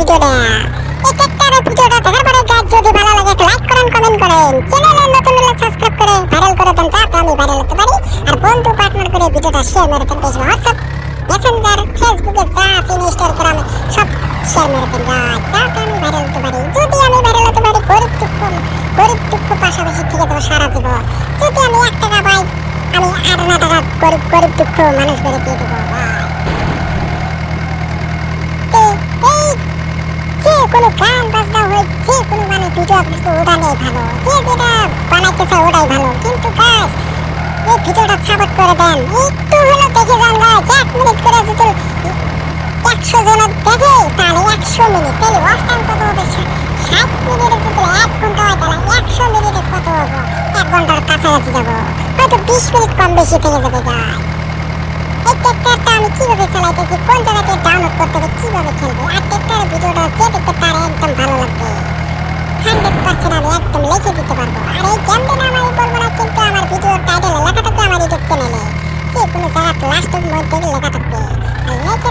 ভিডিওটা। এই টেক্টারের ভিডিওটা দেখার পরে গাইস যদি ভালো লাগে একটা লাইক করেন, কমেন্ট করেন, চ্যানেলে নতুন হলে সাবস্ক্রাইব করে ভাইরাল করে দেন যাতে আমি ভাইরাল হতে পারি। আর বন্ধু পার্টনার করে ভিডিওটা শেয়ার মেরে দেন, বেশি হোয়াটসঅ্যাপ মেসেঞ্জার ফেসবুকে যা আছে ইনস্টাগ্রামে সব শেয়ার মেরে দেন গাইস যাতে আমি ভাইরাল হতে পারি। যদি আমি ভাইরাল হতে পারি গরিব দুঃখ পাশাপাশি থেকে যাবো সারা জীবন। যদি আমি 1 টাকা পাই আমি 8 আনা টাকা গরিব দুঃখ মানুষ করে দিয়ে দেবো গাইস। কোনো গান বাজনা হয় যে কোনো মানে ভিডিও আপনাকে ওঠানোই ভালো, যে যেটা বানাইতে চায় ওটাই ভালো। কিন্তু গাইস এই ভিডিওটা সাপোর্ট করে দেন, একটু হলেও দেখে যান গাইস। 1 মিনিট করে যদি 100 জন দেখে তাহলে 100 মিনিট, তাহলে ওয়াচ টাইম কত হবে? 60 মিনিটে যদি 1 ঘন্টা হয় তাহলে 100 মিনিটে কত হবে? 1 ঘন্টার কাছাকাছি যাবো, হয়তো 20 মিনিট কম বেশি থেকে যাবে গাইস। এই টেক্টারটা আমি কিভাবে চালাইতেছি, কোন জায়গা থেকে ডাউনলোড করতে হবে, কিভাবে খেলবো, আর টেক্টারের ভিডিওটা যে দেখতে তার একদম ভালো লাগবে 100% আমি একদম লিখে দিতে পারবো। আর এই গেমটা নাম আমি বলবো না, কিন্তু আমার ভিডিওর টাইটেলে লেখা থাকবে আমার ইউটিউব চ্যানেলে, যে কোনো জায়গায় লাস্টের মধ্যে লেখা থাকবে, আর লেখা